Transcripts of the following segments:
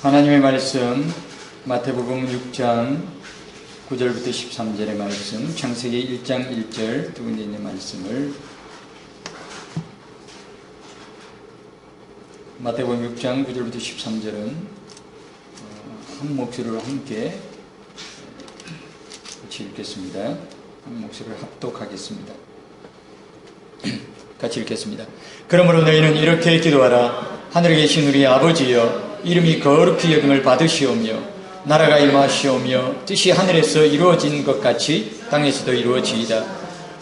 하나님의 말씀 마태복음 6장 9절부터 13절의 말씀, 창세기 1장 1절 두 군데 있는 말씀을 마태복음 6장 9절부터 13절은 한 목소리로 함께 같이 읽겠습니다. 한 목소리를 합독하겠습니다. 같이 읽겠습니다. 그러므로 너희는 이렇게 기도하라. 하늘에 계신 우리 아버지여, 이름이 거룩히 여김을 받으시오며 나라가 임하시오며 뜻이 하늘에서 이루어진 것 같이 땅에서도 이루어지이다.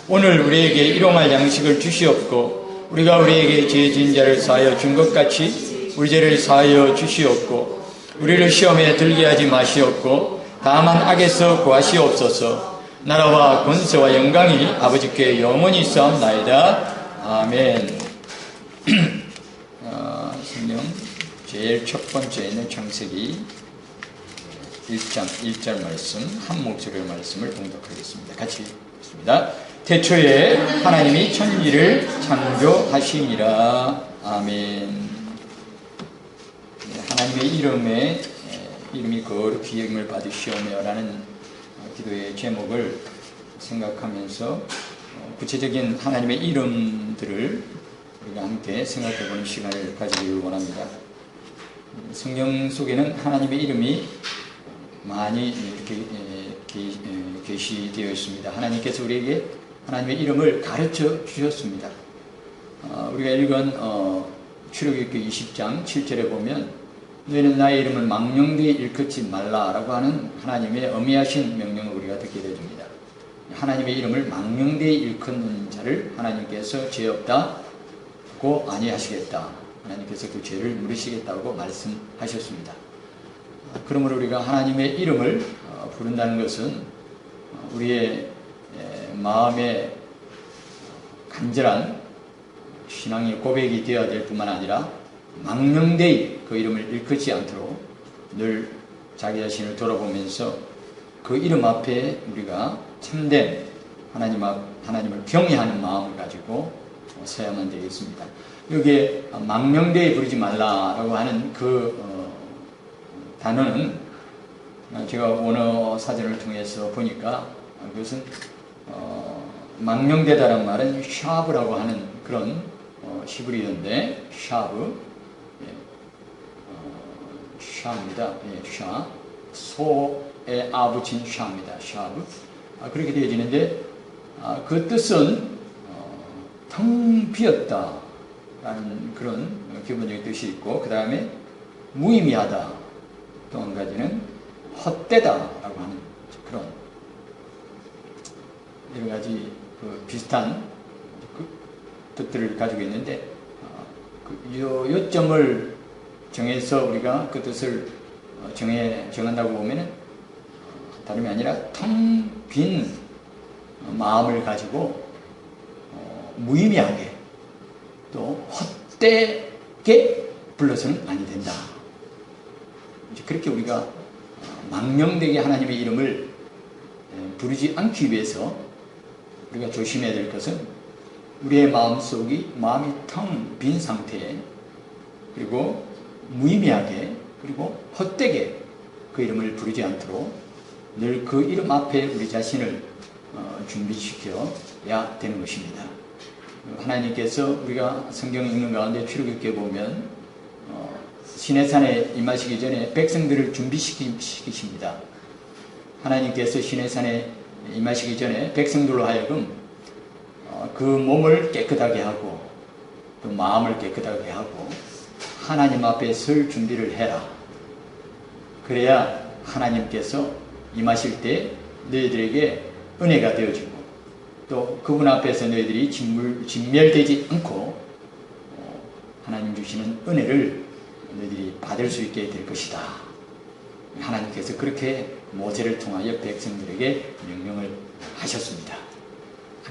오늘 우리에게 일용할 양식을 주시옵고 우리가 우리에게 죄 지은 자를 사하여 준 것 같이 우리 죄를 사하여 주시옵고 우리를 시험에 들게 하지 마시옵고 다만 악에서 구하시옵소서. 나라와 권세와 영광이 아버지께 영원히 있사옵나이다. 아멘. 성경 제일 첫 번째는 창세기 1장 1절 말씀, 한 목소리의 말씀을 봉독하겠습니다. 같이 읽겠습니다. 태초에 하나님이 천지를 창조하시니라. 아멘. 하나님의 이름이 거룩히 여김을 받으시오며 라는 기도의 제목을 생각하면서 구체적인 하나님의 이름들을 우리가 함께 생각해보는 시간을 가지기를 원합니다. 성경 속에는 하나님의 이름이 많이 이렇게 계시되어 있습니다. 하나님께서 우리에게 하나님의 이름을 가르쳐 주셨습니다. 우리가 읽은 출애굽기 20장 7절에 보면 너희는 나의 이름을 망령되이 일컫지 말라라고 하는 하나님의 엄미하신 명령을 우리가 듣게 됩니다. 하나님의 이름을 망령되이 일컫는 자를 하나님께서 죄 없다고 아니하시겠다. 하나님께서 그 죄를 물으시겠다고 말씀하셨습니다. 그러므로 우리가 하나님의 이름을 부른다는 것은 우리의 마음에 간절한 신앙의 고백이 되어야 될 뿐만 아니라 망령되이 그 이름을 일컫지 않도록 늘 자기 자신을 돌아보면서 그 이름 앞에 우리가 참된 하나님을 경외하는 마음을 가지고 서야만 되겠습니다. 여기에 망령되이 부르지 말라라고 하는 그 단어는 제가 원어 사전을 통해서 보니까 그것은 망령되다라는 말은 샤브라고 하는 그런 히브리어인데 샤입니다. 샤 소의 아부친 샤입니다. 샤브. 그렇게 되어지는데 그 뜻은 텅 비었다 라는 그런 기본적인 뜻이 있고, 그 다음에 무의미하다, 또 한 가지는 헛되다 라고 하는 그런 여러 가지 비슷한 뜻들을 가지고 있는데, 요점을 정해서 우리가 그 뜻을 정한다고 보면은 다름이 아니라 텅 빈 마음을 가지고 무의미하게 또 헛되게 불러서는 아니 된다. 이제 그렇게 우리가 망령되게 하나님의 이름을 부르지 않기 위해서 우리가 조심해야 될 것은 우리의 마음이 텅 빈 상태에, 그리고 무의미하게, 그리고 헛되게 그 이름을 부르지 않도록 늘 그 이름 앞에 우리 자신을 준비시켜야 되는 것입니다. 하나님께서 우리가 성경 읽는 가운데 출애굽기에 보면 시내산에 임하시기 전에 백성들을 준비시키십니다. 하나님께서 시내산에 임하시기 전에 백성들로 하여금 그 몸을 깨끗하게 하고 또 마음을 깨끗하게 하고 하나님 앞에 설 준비를 해라. 그래야 하나님께서 임하실 때 너희들에게 은혜가 되어지고 또 그분 앞에서 너희들이 진멸되지 않고 하나님 주시는 은혜를 너희들이 받을 수 있게 될 것이다. 하나님께서 그렇게 모세를 통하여 백성들에게 명령을 하셨습니다.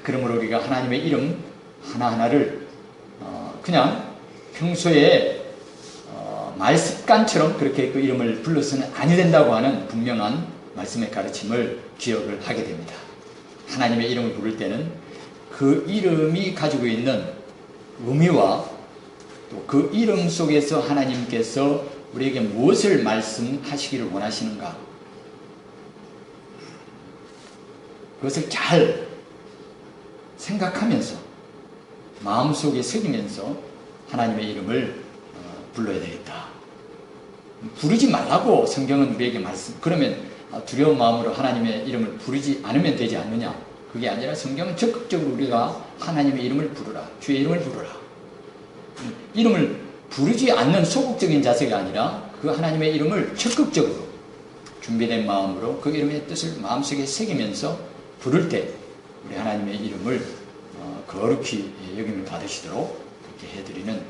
그러므로 우리가 하나님의 이름 하나하나를 그냥 평소에 말습관처럼 그렇게 그 이름을 불러서는 아니 된다고 하는 분명한 말씀의 가르침을 기억을 하게 됩니다. 하나님의 이름을 부를 때는 그 이름이 가지고 있는 의미와 또 그 이름 속에서 하나님께서 우리에게 무엇을 말씀하시기를 원하시는가? 그것을 잘 생각하면서 마음속에 새기면서 하나님의 이름을 불러야 되겠다. 부르지 말라고 성경은 우리에게 말씀. 그러면 두려운 마음으로 하나님의 이름을 부르지 않으면 되지 않느냐? 그게 아니라 성경은 적극적으로 우리가 하나님의 이름을 부르라. 주의 이름을 부르라. 이름을 부르지 않는 소극적인 자세가 아니라 그 하나님의 이름을 적극적으로 준비된 마음으로 그 이름의 뜻을 마음속에 새기면서 부를 때 우리 하나님의 이름을 거룩히 여김을 받으시도록 그렇게 해드리는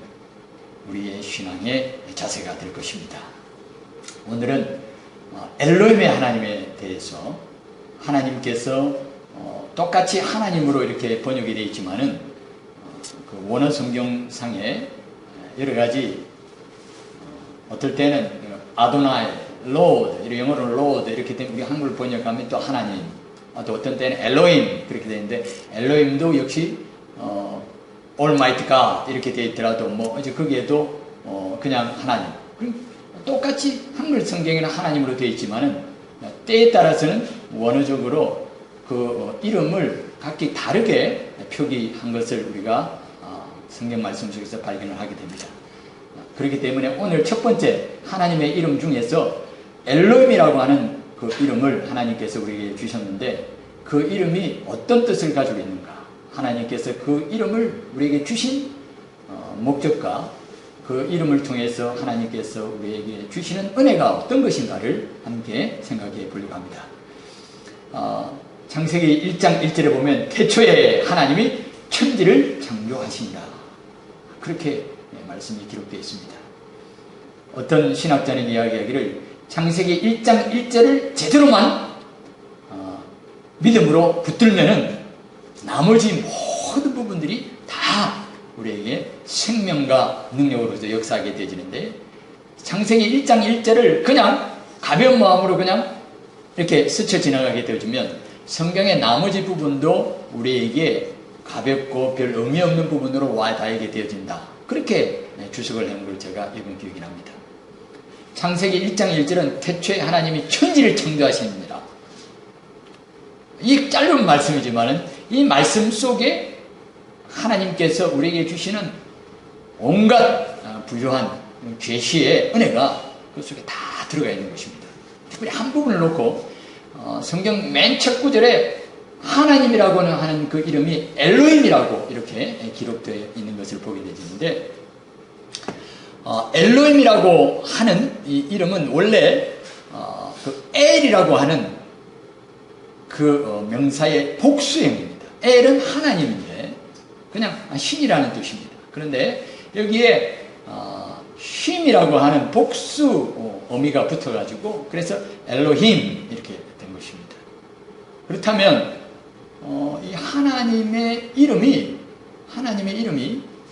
우리의 신앙의 자세가 될 것입니다. 오늘은 엘로힘의 하나님에 대해서 하나님께서 똑같이 하나님으로 이렇게 번역이 되어 있지만은 그 원어 성경상에 여러 가지 어떨 때는 아도나이, 로드, 이런 영어로는 로드 이렇게 되면 우리 한글 번역하면 또 하나님, 또 어떤 때는 엘로힘 그렇게 되는데 엘로힘도 역시 Almighty God 이렇게 되어 있더라도 뭐 이제 거기에도 그냥 하나님. 똑같이 한글 성경에는 하나님으로 되어 있지만은 때에 따라서는 원어적으로 그 이름을 각기 다르게 표기한 것을 우리가 성경 말씀 속에서 발견을 하게 됩니다. 그렇기 때문에 오늘 첫 번째 하나님의 이름 중에서 엘로힘이라고 하는 그 이름을 하나님께서 우리에게 주셨는데 그 이름이 어떤 뜻을 가지고 있는가? 하나님께서 그 이름을 우리에게 주신 목적과 그 이름을 통해서 하나님께서 우리에게 주시는 은혜가 어떤 것인가를 함께 생각해 보려고 합니다. 창세기 1장 1절에 보면 태초에 하나님이 천지를 창조하신다. 그렇게 말씀이 기록되어 있습니다. 어떤 신학자는 이야기하기를 창세기 1장 1절을 제대로만 믿음으로 붙들면은 나머지 모든 부분들이 다 우리에게 생명과 능력으로서 역사하게 되어지는데 창세기 1장 1절을 그냥 가벼운 마음으로 그냥 이렇게 스쳐 지나가게 되어지면 성경의 나머지 부분도 우리에게 가볍고 별 의미 없는 부분으로 와 닿게 되어진다. 그렇게 주석을 한 걸 제가 읽은 기억이 납니다. 창세기 1장 1절은 태초에 하나님이 천지를 창조하십니다. 이 짧은 말씀이지만은 이 말씀 속에 하나님께서 우리에게 주시는 온갖 부유한 계시의 은혜가 그 속에 다 들어가 있는 것입니다. 특별히 한 부분을 놓고 성경 맨 첫 구절에 하나님이라고 하는 그 이름이 엘로힘이라고 이렇게 기록되어 있는 것을 보게 되는데 엘로힘이라고 하는 이 이름은 원래 그 엘이라고 하는 그 명사의 복수형입니다. 엘은 하나님인데 그냥 신이라는 뜻입니다. 그런데 여기에 힘이라고 하는 복수 어미가 붙어가지고 그래서 엘로힘 이렇게 된 것입니다. 그렇다면 이 하나님의 이름이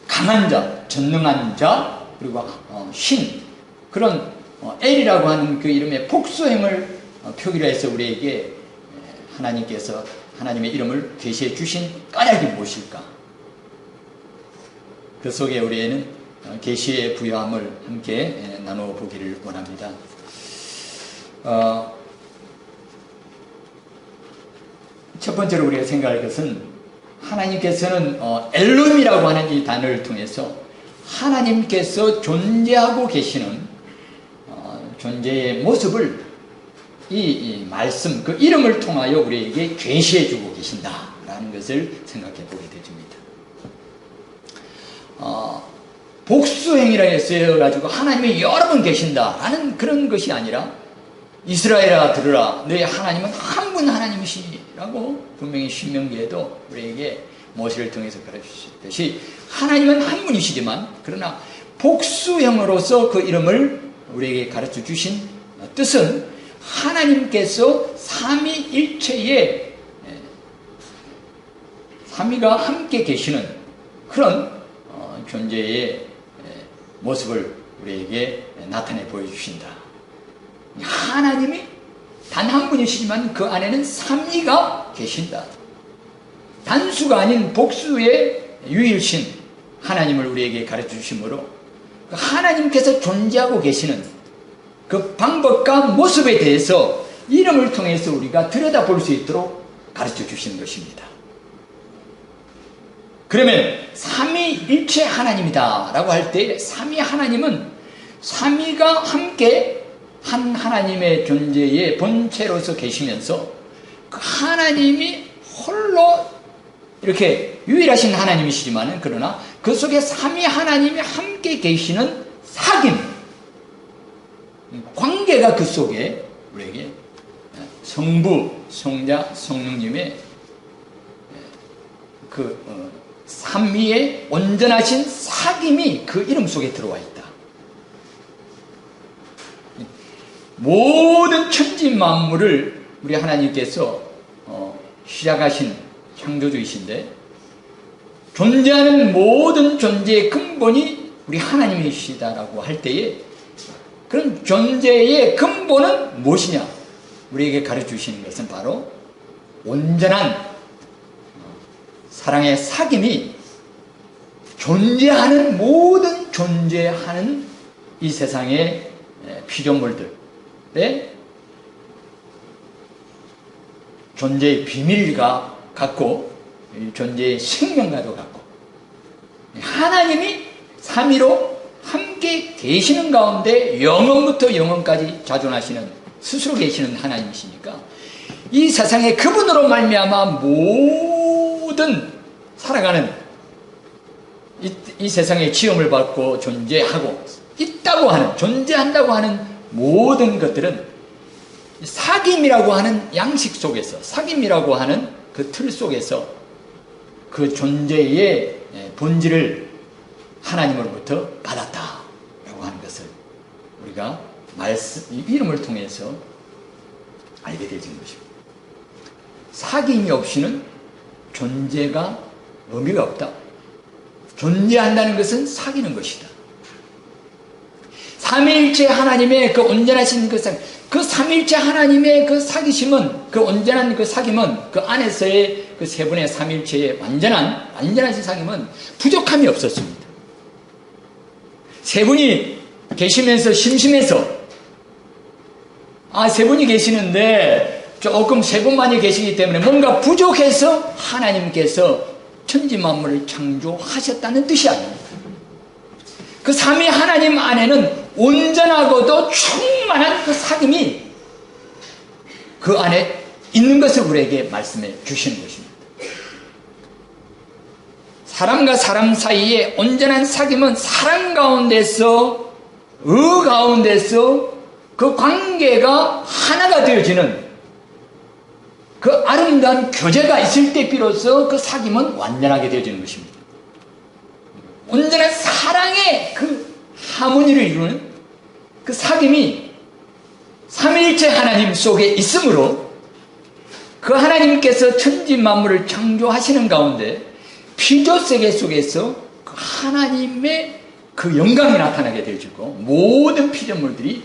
강한 자, 전능한 자, 그리고 신 그런 엘이라고 하는 그 이름의 복수형을 표기로 해서 우리에게 하나님께서 하나님의 이름을 계시해 주신 까닭이 무엇일까? 그 속에 우리에는 계시의 부요함을 함께 나누어 보기를 원합니다. 첫 번째로 우리가 생각할 것은 하나님께서는 엘로힘이라고 하는 이 단어를 통해서 하나님께서 존재하고 계시는 존재의 모습을 이 말씀, 그 이름을 통하여 우리에게 계시해 주고 계신다라는 것을 생각해 보게 되십니다. 복수행이라 했어가지고 하나님이 여러 번 계신다라는 그런 것이 아니라 이스라엘아 들으라 너희 하나님은 한 분 하나님이시라고 분명히 신명기에도 우리에게 모세를 통해서 가르치셨듯이 하나님은 한 분이시지만 그러나 복수형으로서 그 이름을 우리에게 가르쳐 주신 뜻은 하나님께서 삼위일체의 삼위가 함께 계시는 그런 존재의 모습을 우리에게 나타내 보여주신다. 하나님이 단 한 분이시지만 그 안에는 삼위가 계신다. 단수가 아닌 복수의 유일신 하나님을 우리에게 가르쳐 주심으로 하나님께서 존재하고 계시는 그 방법과 모습에 대해서 이름을 통해서 우리가 들여다볼 수 있도록 가르쳐 주시는 것입니다. 그러면 삼위일체 하나님이다 라고 할 때 삼위 하나님은 삼위가 함께 한 하나님의 존재의 본체로서 계시면서 그 하나님이 홀로 이렇게 유일하신 하나님이시지만 그러나 그 속에 삼위 하나님이 함께 계시는 사귐, 관계가 그 속에 우리에게 성부, 성자, 성령님의 그 삼위의 온전하신 사귐이 그 이름 속에 들어와 있다. 모든 천지 만물을 우리 하나님께서 시작하신 창조주이신데 존재하는 모든 존재의 근본이 우리 하나님이시다라고 할 때에 그런 존재의 근본은 무엇이냐? 우리에게 가르쳐 주시는 것은 바로 온전한 사랑의 사귐이 존재하는 모든 존재하는 이 세상의 피조물들의 존재의 비밀과 같고 존재의 생명과도 같고 하나님이 삼위로 함께 계시는 가운데 영원부터 영원까지 자존하시는 스스로 계시는 하나님이시니까 이 세상에 그분으로 말미암아 모든 살아가는 이 세상에 지음을 받고 존재하고 있다고 하는 존재한다고 하는 모든 것들은 사귐이라고 하는 양식 속에서 사귐이라고 하는 그 틀 속에서 그 존재의 본질을 하나님으로부터 받았다라고 하는 것을 우리가 이름을 통해서 알게 되는 것입니다. 사귐이 없이는 존재가 의미가 없다. 존재한다는 것은 사귀는 것이다. 삼위일체 하나님의 그 온전하신 그 삼위일체 하나님의 그 사귀심은 그 온전한 그 사귐은 그 안에서의 그 세 분의 삼위일체의 완전하신 사귐은 부족함이 없었습니다. 세 분이 계시면서 심심해서 세 분이 계시는데 조금 세 분만이 계시기 때문에 뭔가 부족해서 하나님께서 천지 만물을 창조하셨다는 뜻이 아닙니다. 그 삼위 하나님 안에는 온전하고도 충만한 그 사귐이 그 안에 있는 것을 우리에게 말씀해 주시는 것입니다. 사람과 사람 사이의 온전한 사귐은 사랑 가운데서 그 관계가 하나가 되어지는 그 아름다운 교제가 있을 때 비로소 그 사귐은 완전하게 되어지는 것입니다. 온전한 사랑의 그 하모니를 이루는 그 사귐이 삼위일체 하나님 속에 있으므로 그 하나님께서 천지 만물을 창조하시는 가운데 피조세계 속에서 그 하나님의 그 영광이 나타나게 되어지고 모든 피조물들이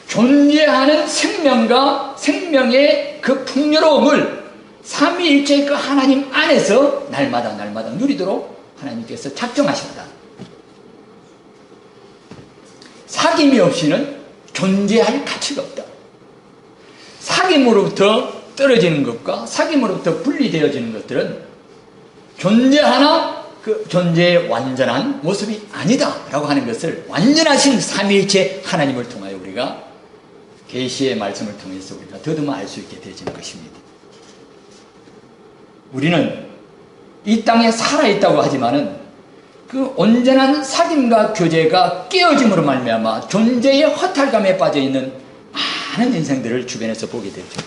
존재하는 생명과 생명의 그 풍요로움을 삼위일체의 그 하나님 안에서 날마다 누리도록 하나님께서 작정하셨다. 사귐이 없이는 존재할 가치가 없다. 사귐으로부터 떨어지는 것과 사귐으로부터 분리되어지는 것들은 존재하나 그 존재의 완전한 모습이 아니다라고 하는 것을 완전하신 삼위일체 하나님을 통하여 우리가 계시의 말씀을 통해서 우리가 더듬어 알 수 있게 되어지는 것입니다. 우리는 이 땅에 살아있다고 하지만은 그 온전한 사귐과 교제가 깨어짐으로 말미암아 존재의 허탈감에 빠져있는 많은 인생들을 주변에서 보게 되죠.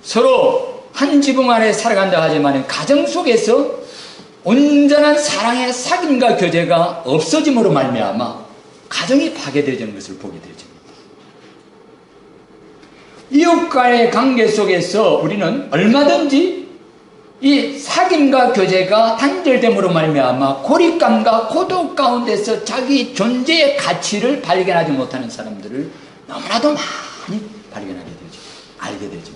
서로 한 지붕 아래 살아간다 하지만 가정 속에서 온전한 사랑의 사귐과 교제가 없어짐으로 말미암아 가정이 파괴되어지는 것을 보게 되죠. 이웃과의 관계 속에서 우리는 얼마든지 이 사귐과 교제가 단절됨으로 말미암아 고립감과 고독 가운데서 자기 존재의 가치를 발견하지 못하는 사람들을 너무나도 많이 발견하게 되죠. 알게 되죠.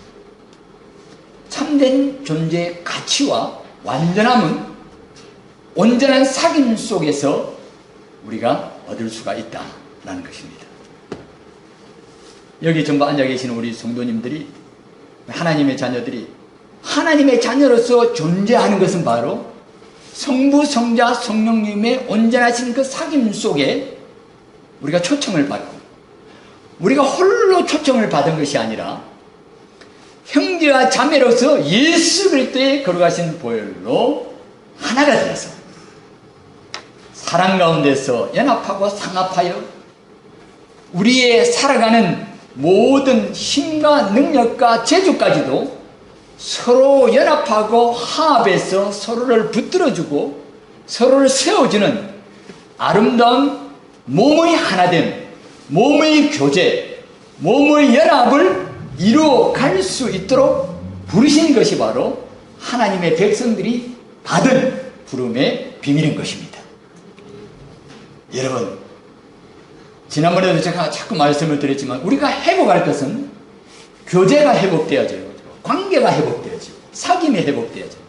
참된 존재의 가치와 완전함은 온전한 사귐 속에서 우리가 얻을 수가 있다 라는 것입니다. 여기 전부 앉아 계시는 우리 성도님들이, 하나님의 자녀들이 하나님의 자녀로서 존재하는 것은 바로 성부, 성자, 성령님의 온전하신 그 사귐 속에 우리가 초청을 받고, 우리가 홀로 초청을 받은 것이 아니라 형제와 자매로서 예수 그리스도의 거룩하신 보혈로 하나가 되어서 사랑 가운데서 연합하고 상합하여 우리의 살아가는 모든 힘과 능력과 재주까지도 서로 연합하고 화합해서 서로를 붙들어주고 서로를 세워주는 아름다운 몸의 하나됨, 몸의 교제, 몸의 연합을 이루어갈 수 있도록 부르신 것이 바로 하나님의 백성들이 받은 부름의 비밀인 것입니다. 여러분, 지난번에도 제가 자꾸 말씀을 드렸지만 우리가 회복할 것은 교제가 회복되어져요. 관계가 회복되어져요. 사귐이 회복되어져요.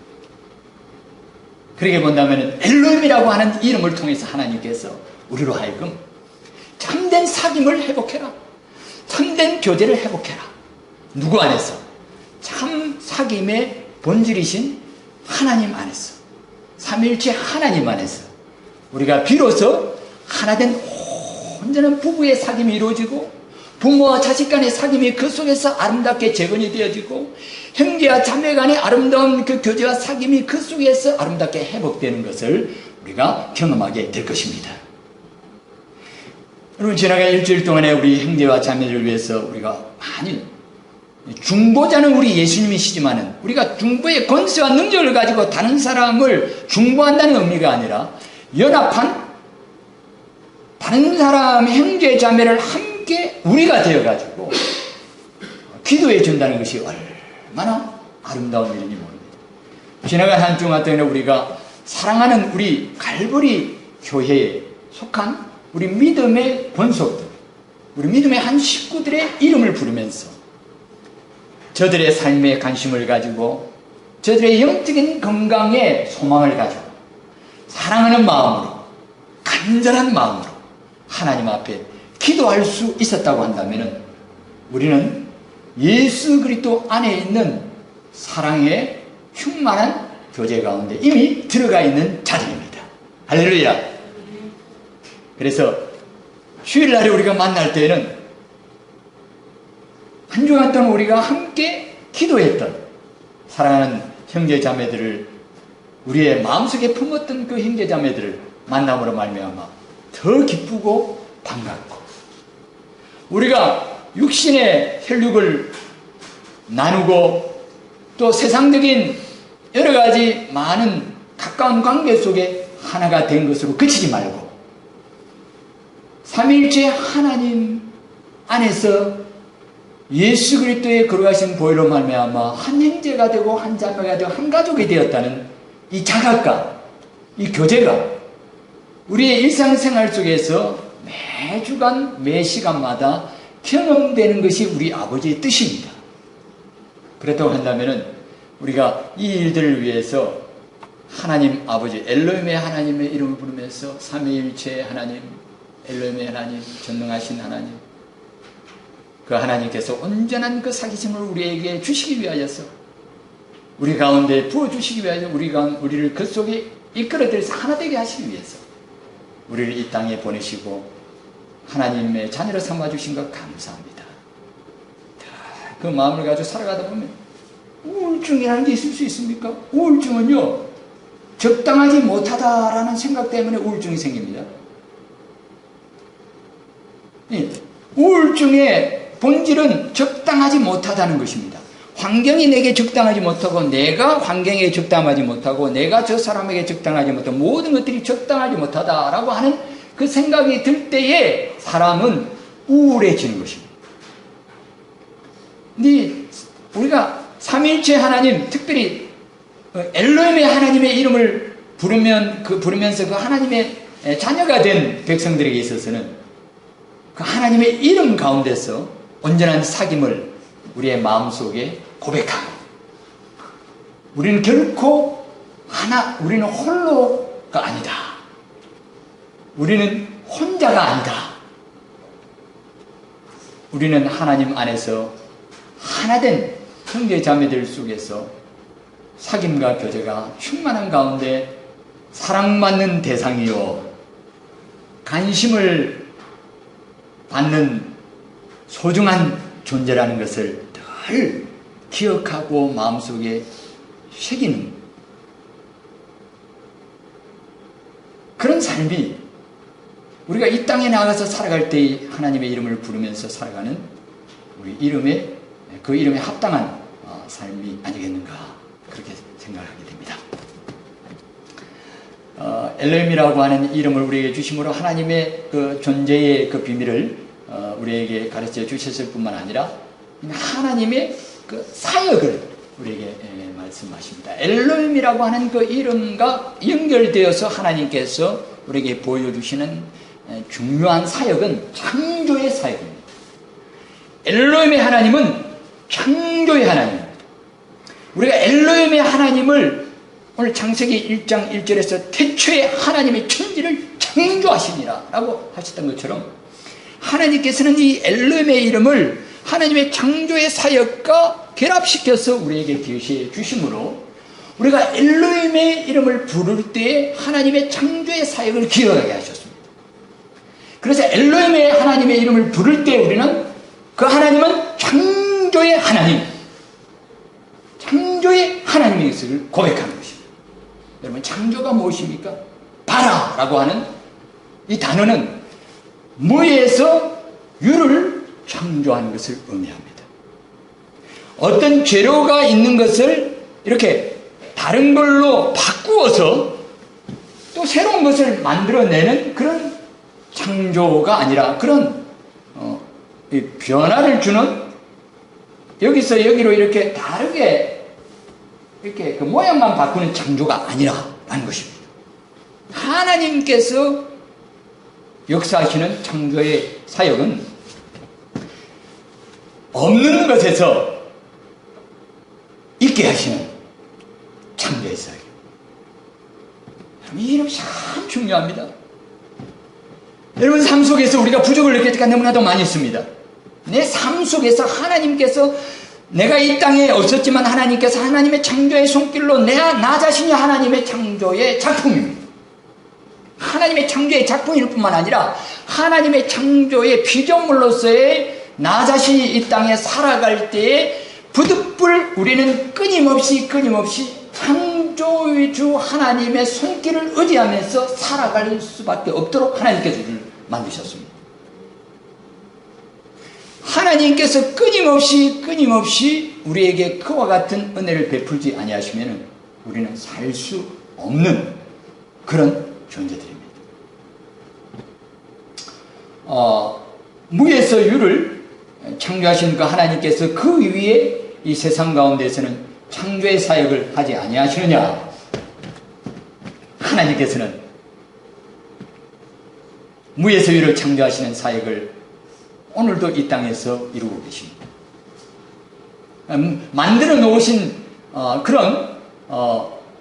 그렇게 본다면 엘로힘이라고 하는 이름을 통해서 하나님께서 우리로 하여금 참된 사귐을 회복해라. 참된 교제를 회복해라. 누구 안에서? 참 사귐의 본질이신 하나님 안에서, 삼위일체 하나님 안에서 우리가 비로소 하나된 온전한 부부의 사귐이 이루어지고 부모와 자식 간의 사귐이 그 속에서 아름답게 재건이 되어지고 형제와 자매 간의 아름다운 그 교제와 사귐이 그 속에서 아름답게 회복되는 것을 우리가 경험하게 될 것입니다. 여러분, 지나간 일주일 동안에 우리 형제와 자매를 위해서 우리가 많이, 중보자는 우리 예수님이시지만은 우리가 중보의 권세와 능력을 가지고 다른 사람을 중보한다는 의미가 아니라 연합한 다른 사람의 형제 자매를 함께 우리가 되어가지고 기도해 준다는 것이 얼마나 아름다운 일인지 모릅니다. 지나간 한 주간 동안에 우리가 사랑하는 우리 갈보리 교회에 속한 우리 믿음의 권속들, 우리 믿음의 한 식구들의 이름을 부르면서 저들의 삶에 관심을 가지고 저들의 영적인 건강에 소망을 가지고 사랑하는 마음으로, 간절한 마음으로 하나님 앞에 기도할 수 있었다고 한다면 우리는 예수 그리스도 안에 있는 사랑의 충만한 교제 가운데 이미 들어가 있는 자들입니다. 할렐루야. 그래서 주일날에 우리가 만날 때에는 한 주간 동안 우리가 함께 기도했던 사랑하는 형제 자매들을, 우리의 마음속에 품었던 그 형제 자매들을 만남으로 말미암아 더 기쁘고 반갑고, 우리가 육신의 혈육을 나누고 또 세상적인 여러 가지 많은 가까운 관계 속에 하나가 된 것으로 그치지 말고 삼위일체 하나님 안에서 예수 그리스도의 거룩하신 보혈로 말미암아 한 형제가 되고 한 자매가 되고 한 가족이 되었다는 이 자각과 이 교제가 우리의 일상생활 속에서 매주간 매 시간마다 경험되는 것이 우리 아버지의 뜻입니다. 그렇다고 한다면 우리가 이 일들을 위해서 하나님 아버지 엘로힘의 하나님의 이름을 부르면서 삼위일체 하나님, 엘로힘의 하나님, 전능하신 하나님, 그 하나님께서 온전한 그 사기심을 우리에게 주시기 위하여서, 우리 가운데 부어주시기 위하여 우리를 그 속에 이끌어들여서 하나 되게 하시기 위해서 우리를 이 땅에 보내시고 하나님의 자녀로 삼아주신 것 감사합니다. 그 마음을 가지고 살아가다 보면 우울증이라는 게 있을 수 있습니까? 우울증은요, 적당하지 못하다라는 생각 때문에 우울증이 생깁니다. 우울증의 본질은 적당하지 못하다는 것입니다. 환경이 내게 적당하지 못하고, 내가 환경에 적당하지 못하고, 내가 저 사람에게 적당하지 못하고, 모든 것들이 적당하지 못하다라고 하는 그 생각이 들 때에 사람은 우울해지는 것입니다. 근데 우리가 삼위일체 하나님, 특별히 엘로힘의 하나님의 이름을 부르면서 그 하나님의 자녀가 된 백성들에게 있어서는 그 하나님의 이름 가운데서 온전한 사귐을 우리의 마음속에 고백하고, 우리는 결코 우리는 홀로가 아니다. 우리는 혼자가 아니다. 우리는 하나님 안에서 하나된 형제 자매들 속에서 사귐과 교제가 충만한 가운데 사랑받는 대상이요 관심을 받는 소중한 존재라는 것을 늘 기억하고 마음속에 새기는 그런 삶이 우리가 이 땅에 나가서 살아갈 때 하나님의 이름을 부르면서 살아가는 우리 그 이름에 합당한 삶이 아니겠는가 그렇게 생각하게 됩니다. 엘로힘이라고 하는 이름을 우리에게 주심으로 하나님의 그 존재의 그 비밀을 우리에게 가르쳐 주셨을 뿐만 아니라 하나님의 그 사역을 우리에게 말씀하십니다. 엘로힘이라고 하는 그 이름과 연결되어서 하나님께서 우리에게 보여주시는 중요한 사역은 창조의 사역입니다. 엘로힘의 하나님은 창조의 하나님입니다. 우리가 엘로힘의 하나님을 오늘 창세기 1장 1절에서 태초에 하나님의 천지를 창조하시니라 라고 하셨던 것처럼 하나님께서는 이 엘로힘의 이름을 하나님의 창조의 사역과 결합시켜서 우리에게 계시해 주심으로 우리가 엘로힘의 이름을 부를 때에 하나님의 창조의 사역을 기억하게 하셨습니다. 그래서 엘로힘의 하나님의 이름을 부를 때 우리는 그 하나님은 창조의 하나님, 창조의 하나님의 것을 고백하는 것입니다. 여러분 창조가 무엇입니까? 바라라고 하는 이 단어는 무에서 유를 창조하는 것을 의미합니다. 어떤 재료가 있는 것을 이렇게 다른 걸로 바꾸어서 또 새로운 것을 만들어내는 그런 창조가 아니라 그런 변화를 주는 여기서 여기로 이렇게 다르게 이렇게 그 모양만 바꾸는 창조가 아니라라는 것입니다. 하나님께서 역사하시는 창조의 사역은 없는 것에서 있게 하시는 창조의 사역입니다. 이 이름 참 중요합니다. 여러분 삶 속에서 우리가 부족을 느낄 때가 너무나도 많이 있습니다. 내 삶 속에서 하나님께서 내가 이 땅에 없었지만 하나님께서 하나님의 창조의 손길로 나 자신이 하나님의 창조의 작품입니다. 하나님의 창조의 작품일 뿐만 아니라 하나님의 창조의 피조물로서의 나 자신이 이 땅에 살아갈 때에 부득불 우리는 끊임없이 창조의 주 하나님의 손길을 의지하면서 살아갈 수밖에 없도록 하나님께서 우리를 만드셨습니다. 하나님께서 끊임없이 우리에게 그와 같은 은혜를 베풀지 아니하시면 우리는 살 수 없는 그런 존재들입니다. 무에서 유를 창조하신 그 하나님께서 그 위에 이 세상 가운데서는 창조의 사역을 하지 아니하시느냐? 하나님께서는 무에서 유를 창조하시는 사역을 오늘도 이 땅에서 이루고 계십니다. 만들어 놓으신 그런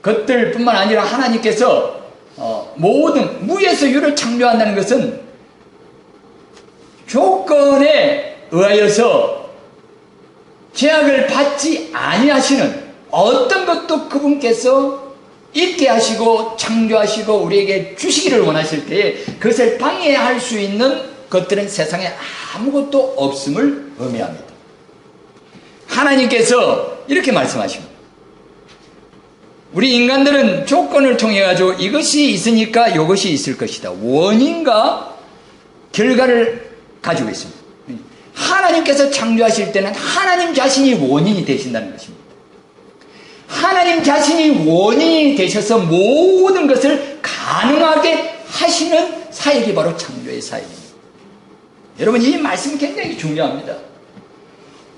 것들뿐만 아니라 하나님께서 모든 무에서 유를 창조한다는 것은 조건에 의하여서 제약을 받지 아니하시는 어떤 것도 그분께서 있게 하시고 창조하시고 우리에게 주시기를 원하실 때에 그것을 방해할 수 있는 것들은 세상에 아무것도 없음을 의미합니다. 하나님께서 이렇게 말씀하십니다. 우리 인간들은 조건을 통해 가지고 이것이 있으니까 이것이 있을 것이다. 원인과 결과를 가지고 있습니다. 하나님께서 창조하실 때는 하나님 자신이 원인이 되신다는 것입니다. 하나님 자신이 원인이 되셔서 모든 것을 가능하게 하시는 사역이 바로 창조의 사역입니다. 여러분 이 말씀 굉장히 중요합니다.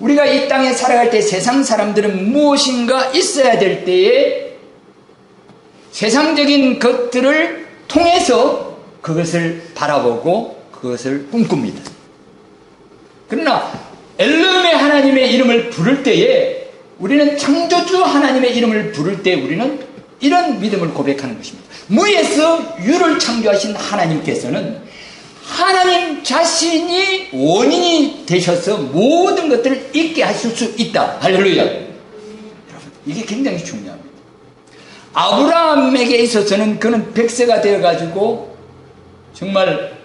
우리가 이 땅에 살아갈 때 세상 사람들은 무엇인가 있어야 될 때에 세상적인 것들을 통해서 그것을 바라보고 그것을 꿈꿉니다. 그러나 엘로힘의 하나님의 이름을 부를 때에 우리는 창조주 하나님의 이름을 부를 때 우리는 이런 믿음을 고백하는 것입니다. 무에서 유를 창조하신 하나님께서는 하나님 자신이 원인이 되셔서 모든 것들을 있게 하실 수 있다. 할렐루야. 여러분, 이게 굉장히 중요합니다. 아브라함에게 있어서는 그는 100세가 되어가지고 정말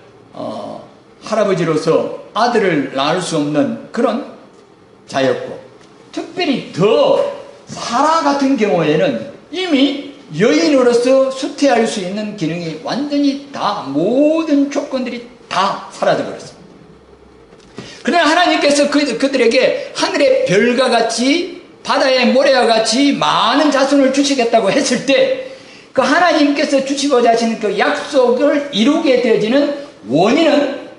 할아버지로서 아들을 낳을 수 없는 그런 자였고, 특별히 더 사라 같은 경우에는 이미 여인으로서 수태할 수 있는 기능이 완전히 다, 모든 조건들이 다 사라져 버렸습니다. 그러나 하나님께서 그들에게 하늘의 별과 같이 바다의 모래와 같이 많은 자손을 주시겠다고 했을 때, 그 하나님께서 주시고자 하시는 그 약속을 이루게 되어지는 원인은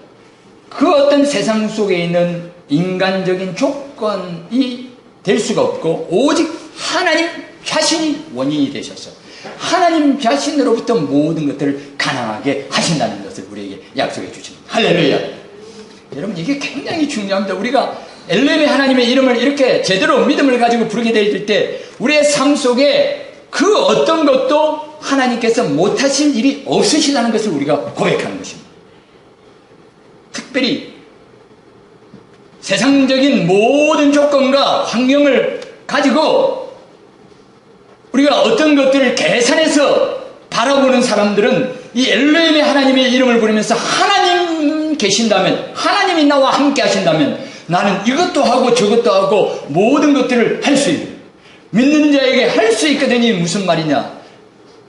그 어떤 세상 속에 있는 인간적인 조건이 될 수가 없고, 오직 하나님 자신이 원인이 되셔서 하나님 자신으로부터 모든 것들을 가능하게 하신다는 것을 우리에게 약속해 주십니다. 할렐루야. 여러분, 이게 굉장히 중요합니다. 우리가 엘레미 하나님의 이름을 이렇게 제대로 믿음을 가지고 부르게 될 때 우리의 삶 속에 그 어떤 것도 하나님께서 못하실 일이 없으시다는 것을 우리가 고백하는 것입니다. 특별히 세상적인 모든 조건과 환경을 가지고 우리가 어떤 것들을 계산해서 바라보는 사람들은 이 엘로힘의 하나님의 이름을 부르면서 하나님 계신다면, 하나님이 나와 함께 하신다면 나는 이것도 하고 저것도 하고 모든 것들을 할 수 있는, 믿는 자에게 할 수 있거든요. 무슨 말이냐?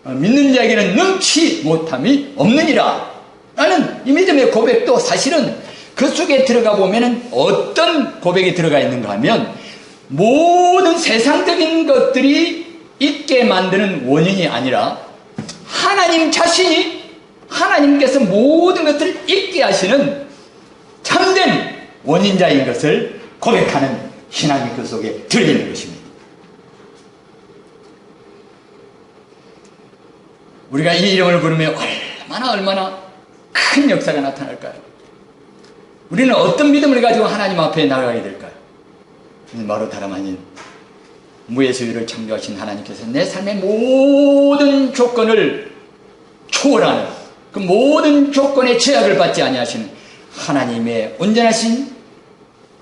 믿는 자에게는 능치 못함이 없느니라 라는 이 믿음의 고백도 사실은 그 속에 들어가 보면은 어떤 고백이 들어가 있는가 하면, 모든 세상적인 것들이 있게 만드는 원인이 아니라 하나님 자신이, 하나님께서 모든 것을 있게 하시는 참된 원인자인 것을 고백하는 신앙이 그 속에 들리는 것입니다. 우리가 이 이름을 부르면 얼마나 큰 역사가 나타날까요? 우리는 어떤 믿음을 가지고 하나님 앞에 나가게 될까요? 바로 다름 아닌 무에서유를 창조하신 하나님께서 내 삶의 모든 조건을 초월하는, 그 모든 조건의 제약을 받지 아니하시는 하나님의 온전하신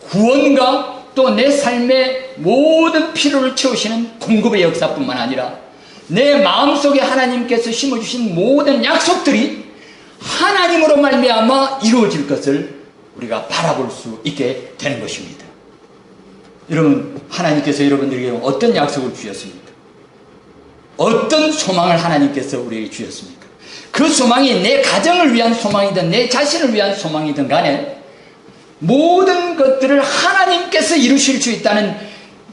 구원과 또 내 삶의 모든 필요를 채우시는 공급의 역사뿐만 아니라 내 마음속에 하나님께서 심어주신 모든 약속들이 하나님으로 말미암아 이루어질 것을 우리가 바라볼 수 있게 되는 것입니다. 여러분, 하나님께서 여러분들에게 어떤 약속을 주셨습니까? 어떤 소망을 하나님께서 우리에게 주셨습니까? 그 소망이 내 가정을 위한 소망이든 내 자신을 위한 소망이든 간에 모든 것들을 하나님께서 이루실 수 있다는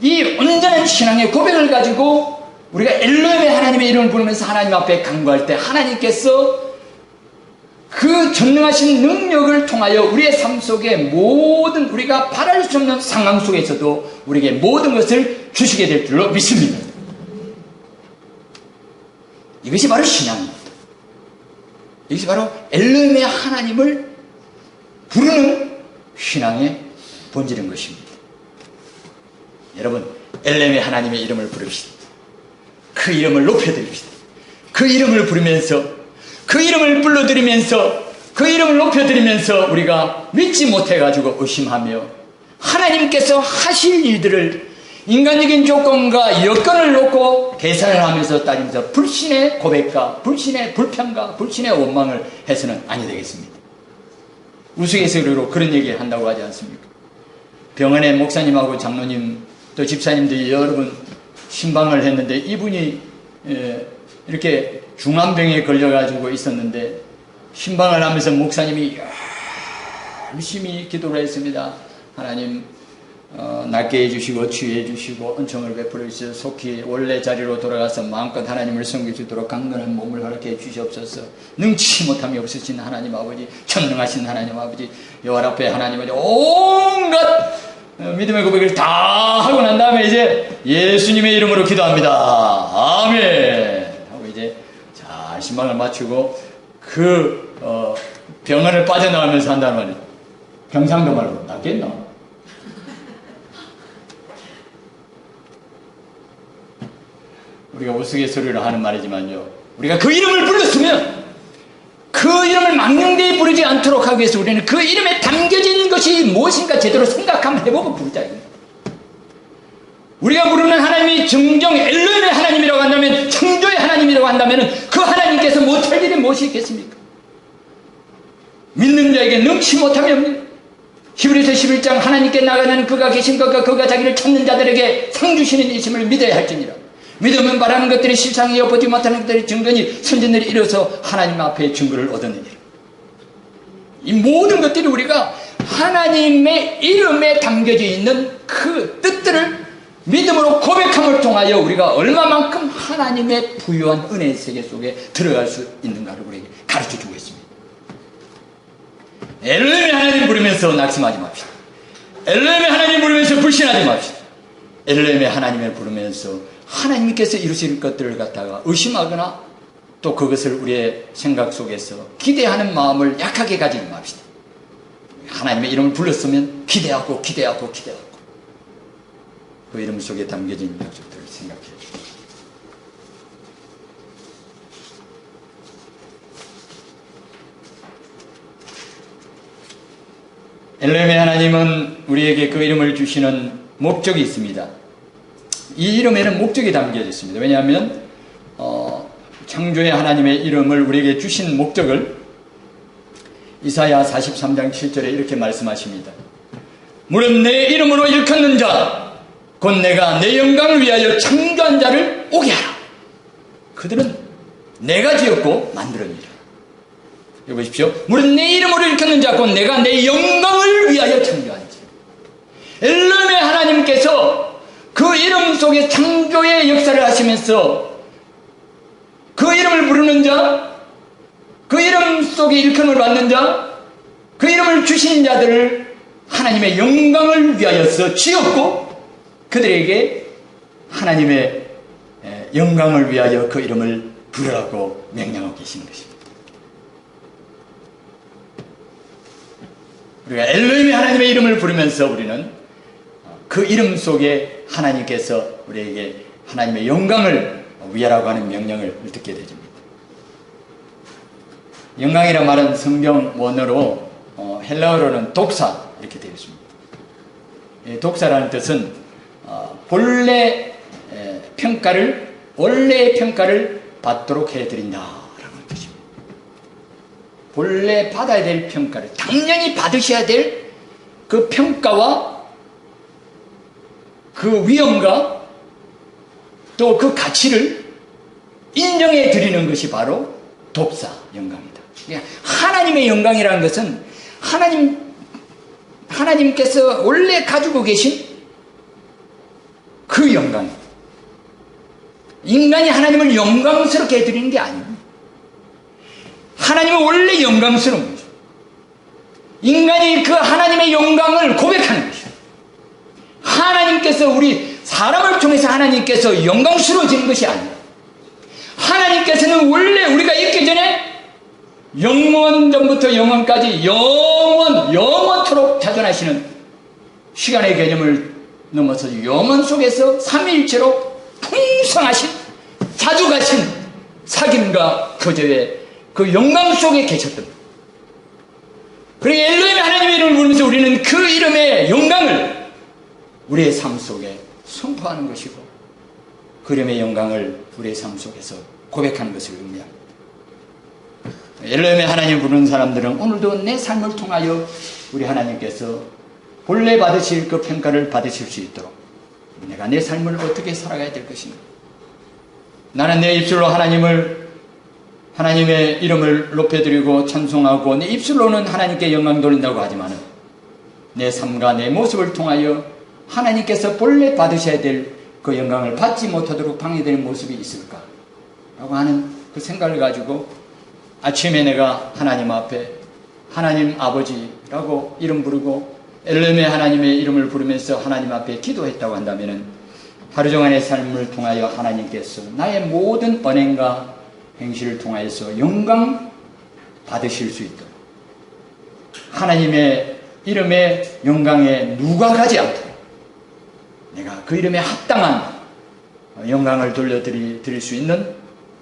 이 온전한 신앙의 고백을 가지고 우리가 엘로힘의 하나님의 이름을 부르면서 하나님 앞에 간구할 때 하나님께서 그 전능하신 능력을 통하여 우리의 삶 속에 모든 우리가 바랄 수 없는 상황 속에서도 우리에게 모든 것을 주시게 될 줄로 믿습니다. 이것이 바로 신앙입니다. 이것이 바로 엘로힘의 하나님을 부르는 신앙의 본질인 것입니다. 여러분, 엘로힘의 하나님의 이름을 부릅시다. 그 이름을 높여드립시다. 그 이름을 부르면서, 그 이름을 불러드리면서, 그 이름을 높여드리면서 우리가 믿지 못해가지고 의심하며 하나님께서 하실 일들을 인간적인 조건과 여건을 놓고 계산을 하면서 따지면서 불신의 고백과 불신의 불평과 불신의 원망을 해서는 아니 되겠습니다. 우스갯소리로 그런 얘기 한다고 하지 않습니까? 병원에 목사님하고 장로님 또 집사님들이 여러 분 신방을 했는데 이분이 이렇게 중환병에 걸려가지고 있었는데 신방을 하면서 목사님이 열심히 기도를 했습니다. 하나님 낫게 해주시고 치유해 주시고 은총을 베풀어 주시고 속히 원래 자리로 돌아가서 마음껏 하나님을 섬기시도록 강건한 몸을 허락해 주시옵소서. 능치 못함이 없으신 하나님 아버지, 전능하신 하나님 아버지, 여호와 앞에 하나님 아버지 온갖 믿음의 고백을 다 하고 난 다음에 이제 예수님의 이름으로 기도합니다. 아멘 하고 이제 잘 신방을 마치고 그 병원을 빠져나가면서 한다는 말이에요. 경상도 말로 낫겠나? 우리가 우스갯소리로 하는 말이지만요, 우리가 그 이름을 불렀으면 그 그 이름을 망령되이 부르지 않도록 하기 위해서 우리는 그 이름에 담겨진 것이 무엇인가 제대로 생각 한번 해보고 부르자. 우리가 부르는 하나님이 정정 엘로힘의 하나님이라고 한다면, 창조의 하나님이라고 한다면 그 하나님께서 못할 일이 무엇이 있겠습니까? 믿는 자에게 능치 못함이 없는, 히브리서 11장 하나님께 나가는 그가 계신 것과 그가 자기를 찾는 자들에게 상 주시는 이심을 믿어야 할지니라. 믿으면 바라는 것들이 실상이요 보지 못하는 것들이 증거니 선진들이 이뤄서 하나님 앞에 증거를 얻었느니라. 이 모든 것들이 우리가 하나님의 이름에 담겨져 있는 그 뜻들을 믿음으로 고백함을 통하여 우리가 얼마만큼 하나님의 부유한 은혜의 세계 속에 들어갈 수 있는가를 우리에게 가르쳐주고 있습니다. 엘로힘의 하나님 부르면서 낙심하지 맙시다. 엘로힘의 하나님 부르면서 불신하지 맙시다. 엘로힘의 하나님을 부르면서 하나님께서 이루실 것들을 갖다가 의심하거나 또 그것을 우리의 생각 속에서 기대하는 마음을 약하게 가지지 맙시다. 하나님의 이름을 불렀으면 기대하고 그 이름 속에 담겨진 약속들을 생각해 주십시오. 엘로힘의 하나님은 우리에게 그 이름을 주시는 목적이 있습니다. 이 이름에는 목적이 담겨져 있습니다. 왜냐하면 창조의 하나님의 이름을 우리에게 주신 목적을 이사야 43장 7절에 이렇게 말씀하십니다. 무릇 내 이름으로 일컫는 자 곧 내가 내 영광을 위하여 창조한 자를 오게 하라. 그들은 내가 지었고 만들었느니라. 여기 보십시오. 무릇 내 이름으로 일컫는 자 곧 내가 내 영광을 위하여 창조한 자. 엘로힘의 하나님께서 그 이름 속에 창조의 역사를 하시면서 그 이름을 부르는 자, 그 이름 속에 일컬음을 받는 자, 그 이름을 주신 자들을 하나님의 영광을 위하여서 지었고 그들에게 하나님의 영광을 위하여 그 이름을 부르라고 명령하고 계시는 것입니다. 우리가 엘로힘의 하나님의 이름을 부르면서 우리는 그 이름 속에 하나님께서 우리에게 하나님의 영광을 위하라고 하는 명령을 듣게 되십니다. 영광이란 말은 성경 원어로 헬라어로는 독사 이렇게 되어 있습니다. 독사라는 뜻은 본래 평가를 원래의 평가를 받도록 해드린다라는 뜻입니다. 본래 받아야 될 평가를 당연히 받으셔야 될 그 평가와 그 위엄과 또 그 가치를 인정해 드리는 것이 바로 독사 영광이다. 하나님의 영광이라는 것은 하나님께서 원래 가지고 계신 그 영광. 인간이 하나님을 영광스럽게 해드리는 게 아닙니다. 하나님은 원래 영광스러운 거죠. 인간이 그 하나님의 영광을 고백하는 것이죠. 하나님께서 우리 사람을 통해서 하나님께서 영광스러워지는 것이 아니에요. 하나님께서는 원래 우리가 있기 전에 영원 전부터 영원까지 영원토록 자존하시는 시간의 개념을 넘어서 영원 속에서 삼위일체로 풍성하신 자주 가신 사귐과 교제의 그 영광 속에 계셨던 것. 그리고 엘로힘의 하나님의 이름을 부르면서 우리는 그 이름의 영광을 우리의 삶 속에 선포하는 것이고 그 이름의 영광을 우리의 삶 속에서 고백하는 것을 의미합니다. 엘로힘의 하나님을 부르는 사람들은 오늘도 내 삶을 통하여 우리 하나님께서 본래 받으실 그 평가를 받으실 수 있도록 내가 내 삶을 어떻게 살아가야 될 것인가. 나는 내 입술로 하나님의 이름을 높여드리고 찬송하고 내 입술로는 하나님께 영광 돌린다고 하지만 내 삶과 내 모습을 통하여 하나님께서 본래 받으셔야 될 그 영광을 받지 못하도록 방해되는 모습이 있을까? 라고 하는 그 생각을 가지고 아침에 내가 하나님 앞에 하나님 아버지라고 이름 부르고 엘로힘의 하나님의 이름을 부르면서 하나님 앞에 기도했다고 한다면 하루 종일의 삶을 통하여 하나님께서 나의 모든 언행과 행실을 통하여서 영광 받으실 수 있도록 하나님의 이름의 영광에 누가 가지 않도록 내가 그 이름에 합당한 영광을 돌려드릴 수 있는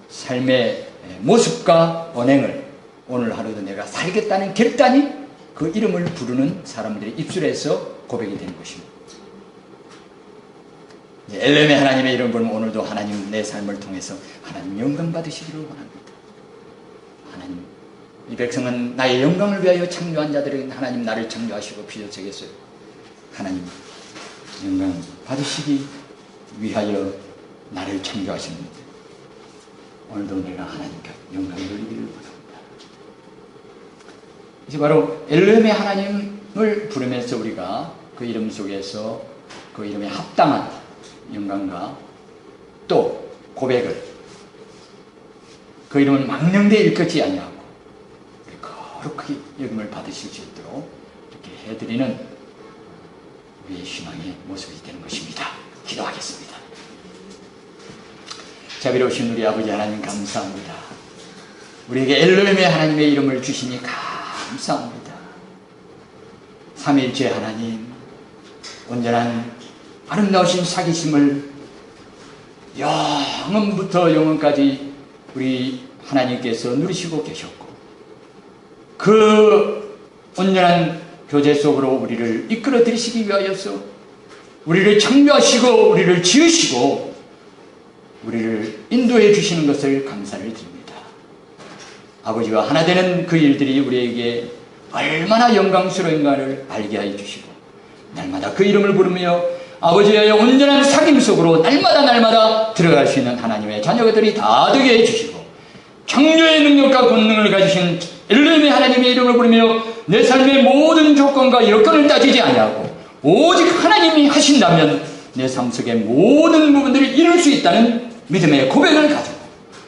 삶의 모습과 언행을 오늘 하루도 내가 살겠다는 결단이 그 이름을 부르는 사람들의 입술에서 고백이 되는 것입니다. 엘레메 하나님의 이름 부르면 오늘도 하나님 내 삶을 통해서 하나님 영광 받으시기를 원합니다. 하나님, 이 백성은 나의 영광을 위하여 창조한 자들에게 하나님 나를 창조하시고 피조책했어요. 하나님 영광 받으시기 위하여 나를 창조하십니다. 오늘도 내가 하나님께 영광을 돌리기를 원합니다. 이제 바로 엘레메 하나님을 부르면서 우리가 그 이름 속에서 그 이름에 합당한 영광과 또 고백을, 그 이름은 망령되이 일컫지 아니하고 거룩하게 여김을 받으실 수 있도록 이렇게 해드리는 우리의 신앙의 모습이 되는 것입니다. 기도하겠습니다. 자비로우신 우리 아버지 하나님 감사합니다. 우리에게 엘레메 하나님의 이름을 주시니 감사합니다. 삼위일체 하나님, 온전한 아름다우신 사기심을 영원부터 영원까지 우리 하나님께서 누리시고 계셨고, 그 온전한 교제 속으로 우리를 이끌어 들이시기 위하여서 우리를 창조하시고 우리를 지으시고 우리를 인도해 주시는 것을 감사를 드립니다. 아버지와 하나 되는 그 일들이 우리에게 얼마나 영광스러운가를 알게 하여 주시고, 날마다 그 이름을 부르며 아버지의 온전한 사귐 속으로 날마다 들어갈 수 있는 하나님의 자녀들이 다 되게 해주시고, 창조의 능력과 권능을 가지신 엘레메 하나님의 이름을 부르며 내 삶의 모든 조건과 여건을 따지지 아니하고 오직 하나님이 하신다면 내 삶 속의 모든 부분들을 이룰 수 있다는 믿음의 고백을 가지고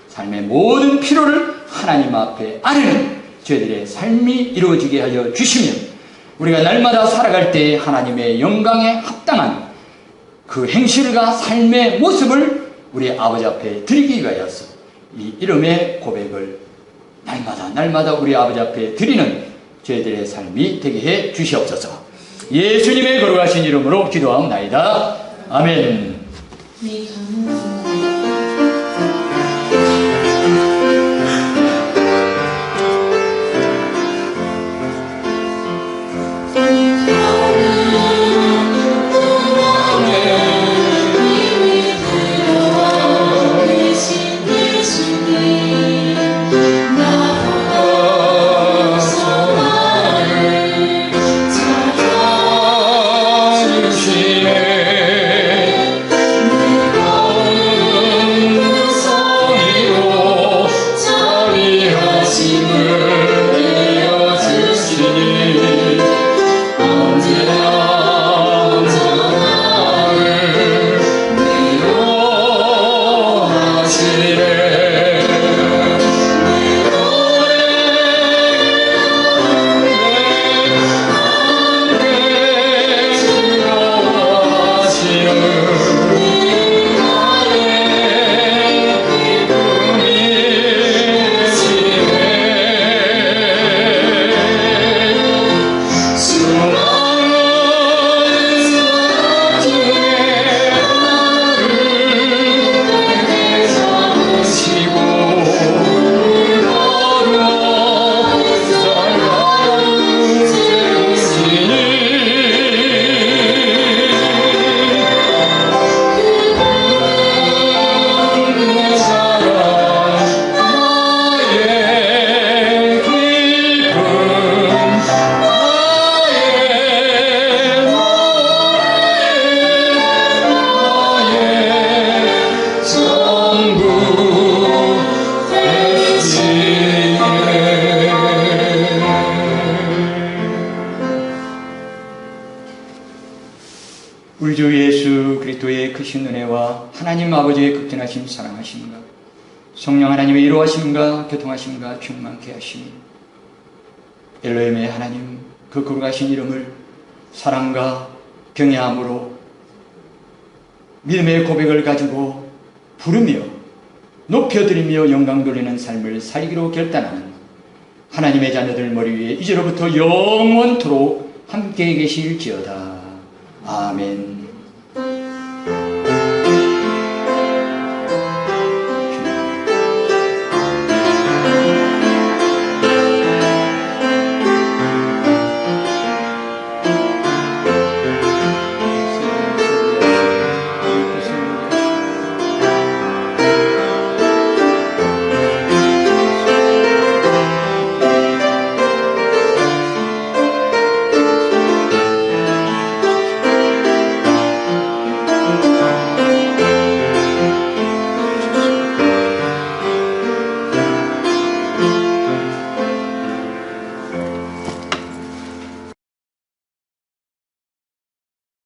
삶의 모든 필요를 하나님 앞에 아뢰는 저희들의 삶이 이루어지게 하여 주시면, 우리가 날마다 살아갈 때 하나님의 영광에 합당한 그 행실과 삶의 모습을 우리 아버지 앞에 드리기 위하여서 이 이름의 고백을 날마다 우리 아버지 앞에 드리는 저희들의 삶이 되게 해 주시옵소서. 예수님의 거룩하신 이름으로 기도하옵나이다. 아멘. 우리 주 예수 그리스도의 크신 은혜와 하나님 아버지의 극진하신 사랑하심과 성령 하나님의 이루하심과 교통하심과 충만케 하심이, 엘로힘의 하나님 그 거룩하신 이름을 사랑과 경외함으로 믿음의 고백을 가지고 부르며 높여드리며 영광 돌리는 삶을 살기로 결단하는 하나님의 자녀들 머리 위에 이제로부터 영원토록 함께 계실지어다. 아멘.